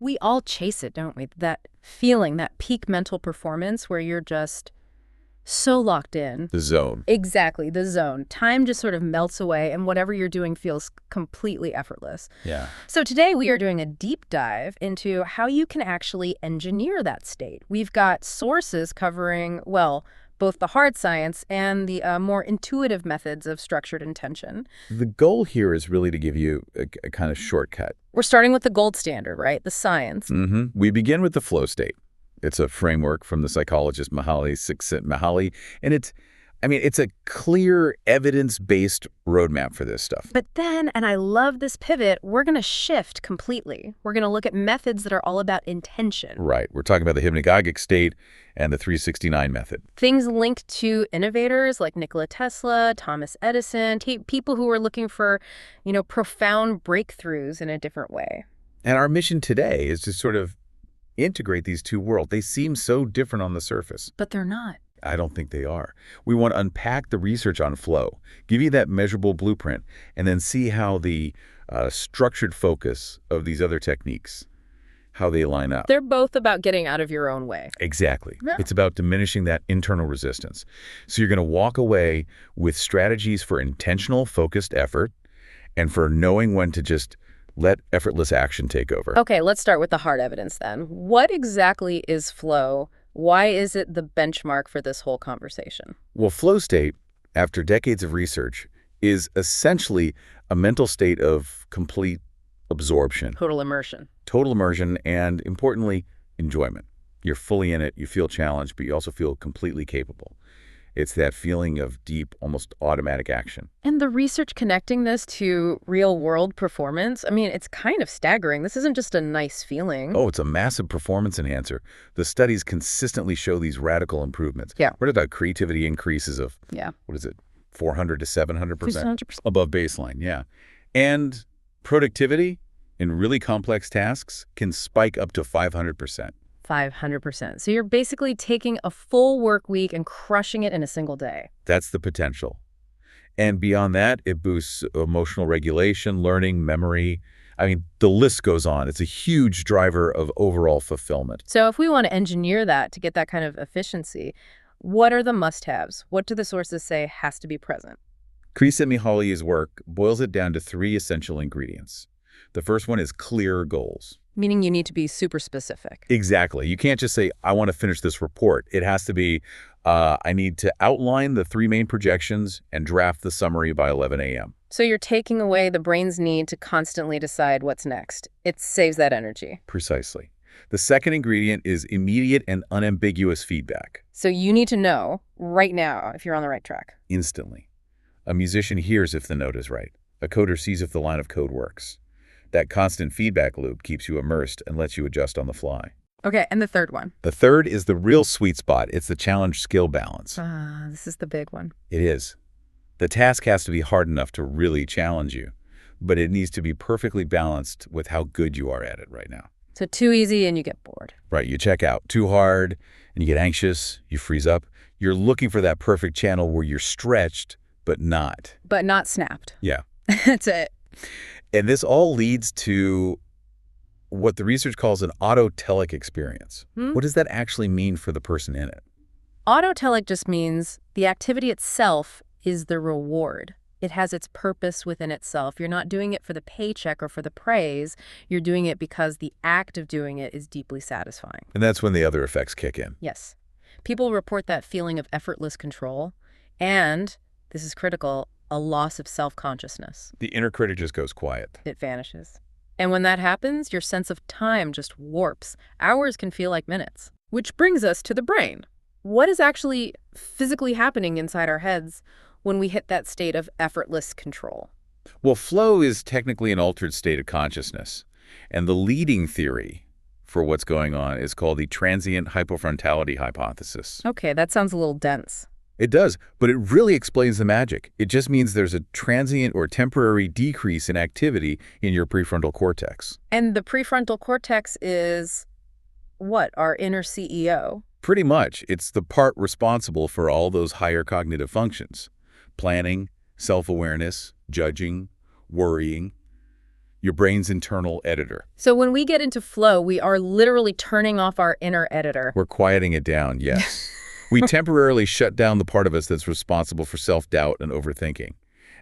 We all chase it, don't we? That feeling, that peak mental performance where you're just so locked in. The zone. Exactly, the zone. Time just sort of melts away, and whatever you're doing feels completely effortless. Yeah. So today we are doing a deep dive into how you can actually engineer that state. We've got sources covering, well, both the hard science and the more intuitive methods of structured intention. The goal here is really to give you a kind of shortcut. We're starting with the gold standard, right? The science. We begin with the flow state. It's a framework from the psychologist Mihaly Csikszentmihalyi, and it's a clear, evidence-based roadmap for this stuff. But then, and I love this pivot, we're going to shift completely. We're going to look at methods that are all about intention. Right. We're talking about the hypnagogic state and the 369 method. Things linked to innovators like Nikola Tesla, Thomas Edison, people who were looking for, profound breakthroughs in a different way. And our mission today is to sort of integrate these two worlds. They seem so different on the surface. But they're not. I don't think they are. We want to unpack the research on flow, give you that measurable blueprint, and then see how the structured focus of these other techniques, how they line up. They're both about getting out of your own way. Exactly. Yeah. It's about diminishing that internal resistance. So you're going to walk away with strategies for intentional, focused effort and for knowing when to just let effortless action take over. Okay, let's start with the hard evidence then. What exactly is flow? Why is it the benchmark for this whole conversation? Well, flow state, after decades of research, is essentially a mental state of complete absorption. Total immersion. Total immersion and, importantly, enjoyment. You're fully in it, you feel challenged, but you also feel completely capable. It's that feeling of deep, almost automatic action. And the research connecting this to real-world performance, it's kind of staggering. This isn't just a nice feeling. Oh, it's a massive performance enhancer. The studies consistently show these radical improvements. Yeah. We're talking about creativity increases of, 400 to 700%? 700%. Above baseline, yeah. And productivity in really complex tasks can spike up to 500%. 500%. So you're basically taking a full work week and crushing it in a single day. That's the potential. And beyond that, it boosts emotional regulation, learning, memory. The list goes on. It's a huge driver of overall fulfillment. So if we want to engineer that to get that kind of efficiency, what are the must-haves? What do the sources say has to be present? Csikszentmihalyi's work boils it down to 3 essential ingredients. The first one is clear goals. Meaning you need to be super specific. Exactly. You can't just say, I want to finish this report. It has to be, I need to outline the 3 main projections and draft the summary by 11 a.m. So you're taking away the brain's need to constantly decide what's next. It saves that energy. Precisely. The second ingredient is immediate and unambiguous feedback. So you need to know right now if you're on the right track. Instantly. A musician hears if the note is right. A coder sees if the line of code works. That constant feedback loop keeps you immersed and lets you adjust on the fly. Okay, and the third one? The third is the real sweet spot. It's the challenge-skill balance. This is the big one. It is. The task has to be hard enough to really challenge you, but it needs to be perfectly balanced with how good you are at it right now. So too easy and you get bored. Right, you check out. Too hard and you get anxious, you freeze up. You're looking for that perfect channel where you're stretched, but not. But not snapped. Yeah. That's it. And this all leads to what the research calls an autotelic experience. What does that actually mean for the person in it? Autotelic just means the activity itself is the reward. It has its purpose within itself. You're not doing it for the paycheck or for the praise. You're doing it because the act of doing it is deeply satisfying. And that's when the other effects kick in. Yes. People report that feeling of effortless control and, this is critical, a loss of self-consciousness. The inner critic just goes quiet. It vanishes. And when that happens, your sense of time just warps. Hours can feel like minutes. Which brings us to the brain. What is actually physically happening inside our heads when we hit that state of effortless control? Well, flow is technically an altered state of consciousness. And the leading theory for what's going on is called the transient hypofrontality hypothesis. Okay, that sounds a little dense. It does, but it really explains the magic. It just means there's a transient or temporary decrease in activity in your prefrontal cortex. And the prefrontal cortex is what? Our inner CEO? Pretty much. It's the part responsible for all those higher cognitive functions. Planning, self-awareness, judging, worrying. your brain's internal editor. So when we get into flow, we are literally turning off our inner editor. We're quieting it down, yes. We temporarily shut down the part of us that's responsible for self-doubt and overthinking.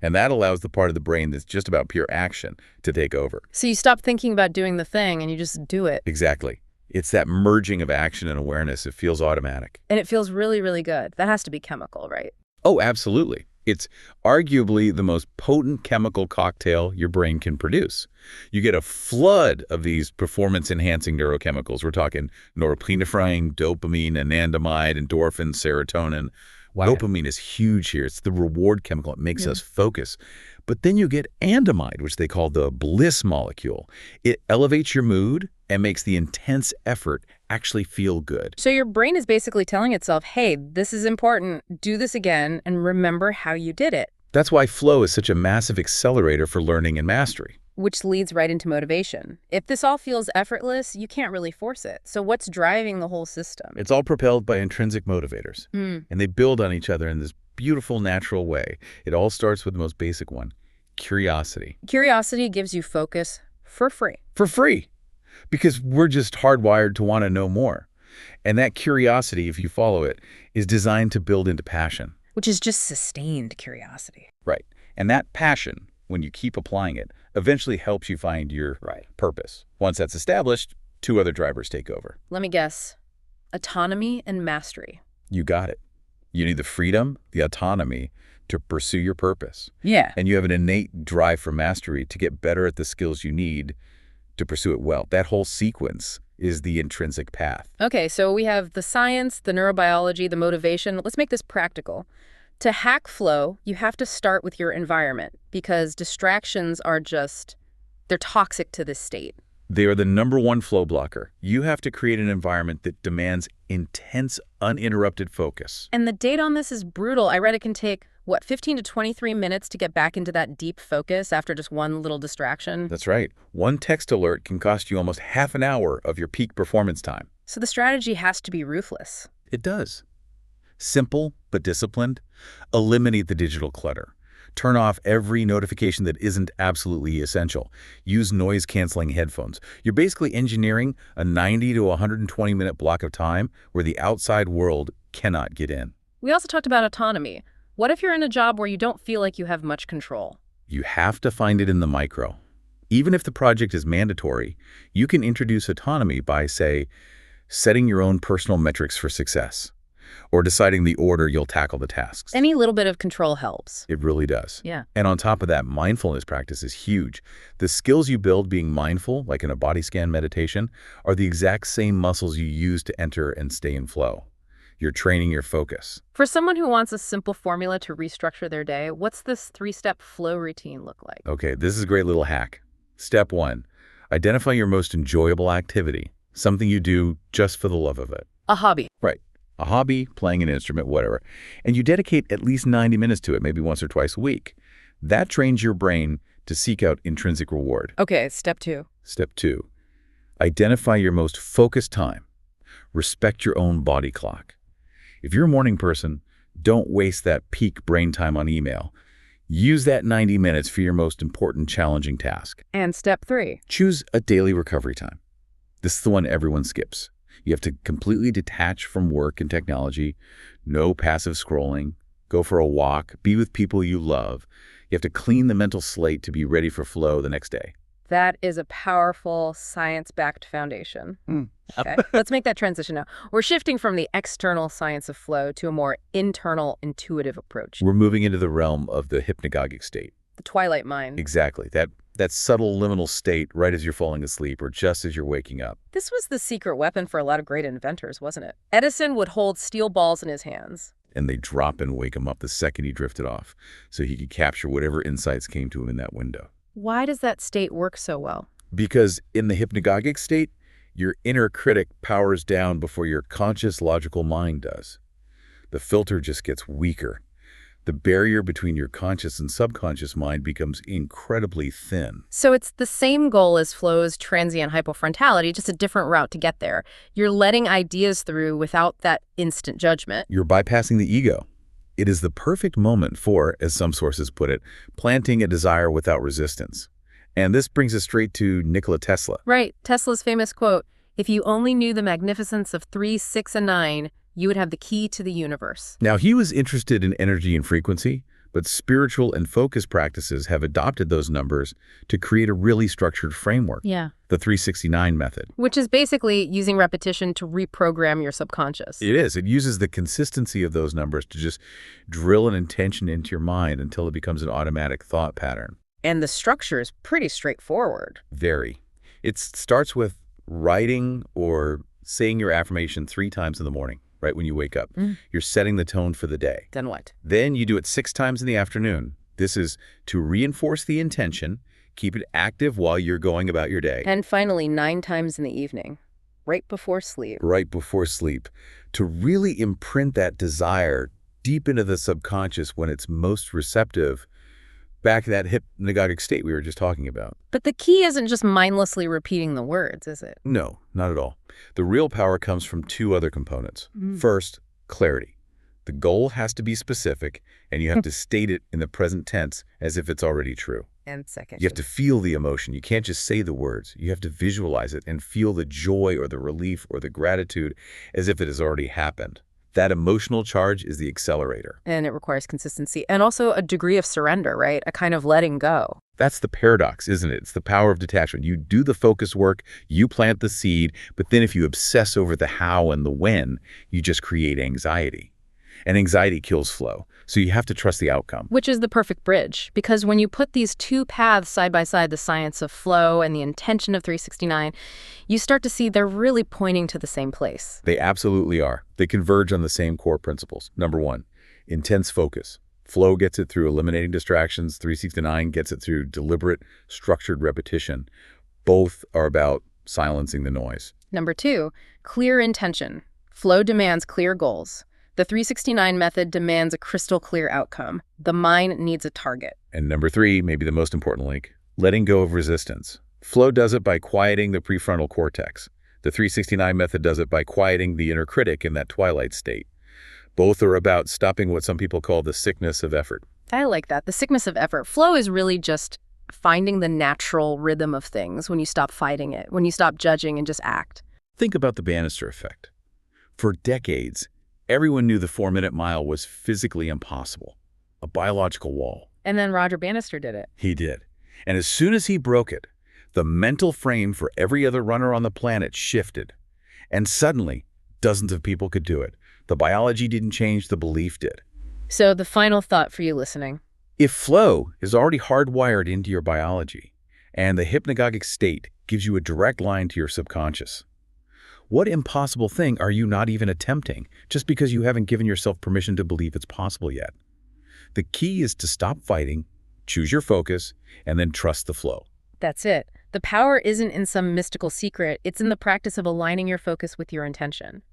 And that allows the part of the brain that's just about pure action to take over. So you stop thinking about doing the thing and you just do it. Exactly. It's that merging of action and awareness. It feels automatic. And it feels really, really good. That has to be chemical, right? Oh, absolutely. It's arguably the most potent chemical cocktail your brain can produce. You get a flood of these performance-enhancing neurochemicals. We're talking norepinephrine, dopamine, anandamide, endorphins, serotonin. Wow. Dopamine is huge here. It's the reward chemical. It makes us focus. But then you get andamide, which they call the bliss molecule. It elevates your mood and makes the intense effort actually feel good. So your brain is basically telling itself, hey, this is important, do this again, and remember how you did it. That's why flow is such a massive accelerator for learning and mastery. Which leads right into motivation. If this all feels effortless, you can't really force it. So what's driving the whole system? It's all propelled by intrinsic motivators. And they build on each other in this beautiful, natural way. It all starts with the most basic one, curiosity. Curiosity gives you focus for free. For free. Because we're just hardwired to want to know more. And that curiosity, if you follow it, is designed to build into passion. Which is just sustained curiosity. Right. And that passion, when you keep applying it, eventually helps you find your purpose. Once that's established, two other drivers take over. Let me guess. Autonomy and mastery. You got it. You need the freedom, the autonomy to pursue your purpose. Yeah. And you have an innate drive for mastery to get better at the skills you need to pursue it well. That whole sequence is the intrinsic path. Okay, so we have the science, the neurobiology, the motivation. Let's make this practical. To hack flow, you have to start with your environment because distractions are they're toxic to this state. They are the #1 flow blocker. You have to create an environment that demands intense, uninterrupted focus. And the data on this is brutal. I read it can take, 15 to 23 minutes to get back into that deep focus after just one little distraction? That's right. One text alert can cost you almost half an hour of your peak performance time. So the strategy has to be ruthless. It does. Simple but disciplined. Eliminate the digital clutter. Turn off every notification that isn't absolutely essential. Use noise-canceling headphones. You're basically engineering a 90 to 120-minute block of time where the outside world cannot get in. We also talked about autonomy. What if you're in a job where you don't feel like you have much control? You have to find it in the micro. Even if the project is mandatory, you can introduce autonomy by, say, setting your own personal metrics for success, or deciding the order you'll tackle the tasks. Any little bit of control helps. It really does. Yeah. And on top of that, mindfulness practice is huge. The skills you build being mindful, like in a body scan meditation, are the exact same muscles you use to enter and stay in flow. You're training your focus. For someone who wants a simple formula to restructure their day, what's this 3-step flow routine look like? Okay, this is a great little hack. Step 1, identify your most enjoyable activity, something you do just for the love of it. A hobby. Right. A hobby, playing an instrument, whatever. And you dedicate at least 90 minutes to it, maybe once or twice a week. That trains your brain to seek out intrinsic reward. Okay, step 2. Step 2, identify your most focused time. Respect your own body clock. If you're a morning person, don't waste that peak brain time on email. Use that 90 minutes for your most important, challenging task. And step 3. Choose a daily recovery time. This is the one everyone skips. You have to completely detach from work and technology, no passive scrolling, go for a walk, be with people you love. You have to clean the mental slate to be ready for flow the next day. That is a powerful science-backed foundation. Okay, let's make that transition now. We're shifting from the external science of flow to a more internal, intuitive approach. We're moving into the realm of the hypnagogic state. The twilight mind. Exactly. That subtle liminal state right as you're falling asleep or just as you're waking up. This was the secret weapon for a lot of great inventors, wasn't it? Edison would hold steel balls in his hands. And they drop and wake him up the second he drifted off, so he could capture whatever insights came to him in that window. Why does that state work so well? Because in the hypnagogic state, your inner critic powers down before your conscious logical mind does. The filter just gets weaker. The barrier between your conscious and subconscious mind becomes incredibly thin. So it's the same goal as flow's transient hypofrontality, just a different route to get there. You're letting ideas through without that instant judgment. You're bypassing the ego. It is the perfect moment for, as some sources put it, planting a desire without resistance. And this brings us straight to Nikola Tesla. Right. Tesla's famous quote, "If you only knew the magnificence of 3, 6, and 9, you would have the key to the universe." Now, he was interested in energy and frequency, but spiritual and focus practices have adopted those numbers to create a really structured framework. Yeah. The 369 method. Which is basically using repetition to reprogram your subconscious. It is. It uses the consistency of those numbers to just drill an intention into your mind until it becomes an automatic thought pattern. And the structure is pretty straightforward. Very. It starts with writing or saying your affirmation 3 times in the morning, right when you wake up. You're setting the tone for the day. Then what? Then you do it 6 times in the afternoon. This is to reinforce the intention, keep it active while you're going about your day. And finally, 9 times in the evening, right before sleep. Right before sleep, to really imprint that desire deep into the subconscious when it's most receptive, back to that hypnagogic state we were just talking about. But the key isn't just mindlessly repeating the words, is it? No, not at all. The real power comes from 2 other components. First, clarity. The goal has to be specific, and you have to state it in the present tense as if it's already true. And second, You have to feel the emotion. You can't just say the words. You have to visualize it and feel the joy or the relief or the gratitude as if it has already happened. That emotional charge is the accelerator. And it requires consistency and also a degree of surrender, right? A kind of letting go. That's the paradox, isn't it? It's the power of detachment. You do the focus work, you plant the seed, but then if you obsess over the how and the when, you just create anxiety. And anxiety kills flow. So you have to trust the outcome. Which is the perfect bridge, because when you put these 2 paths side by side, the science of flow and the intention of 369, you start to see they're really pointing to the same place. They absolutely are. They converge on the same core principles. Number 1, intense focus. Flow gets it through eliminating distractions. 369 gets it through deliberate, structured repetition. Both are about silencing the noise. Number 2, clear intention. Flow demands clear goals. The 369 method demands a crystal clear outcome. The mind needs a target. And number 3, maybe the most important link, letting go of resistance. Flow does it by quieting the prefrontal cortex. The 369 method does it by quieting the inner critic in that twilight state. Both are about stopping what some people call the sickness of effort. I like that. The sickness of effort. Flow is really just finding the natural rhythm of things when you stop fighting it, when you stop judging and just act. Think about the Bannister effect. For decades, everyone knew the 4-minute mile was physically impossible, a biological wall. And then Roger Bannister did it. He did. And as soon as he broke it, the mental frame for every other runner on the planet shifted. And suddenly, dozens of people could do it. The biology didn't change, the belief did. So the final thought for you listening. If flow is already hardwired into your biology, and the hypnagogic state gives you a direct line to your subconscious, what impossible thing are you not even attempting just because you haven't given yourself permission to believe it's possible yet? The key is to stop fighting, choose your focus, and then trust the flow. That's it. The power isn't in some mystical secret. It's in the practice of aligning your focus with your intention.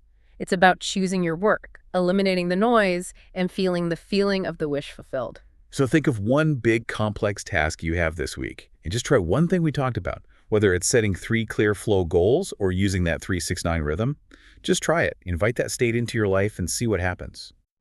It's about choosing your work, eliminating the noise, and feeling the feeling of the wish fulfilled. So think of one big complex task you have this week, and just try one thing we talked about. Whether it's setting 3 clear flow goals or using that 369 rhythm, just try it. Invite that state into your life and see what happens.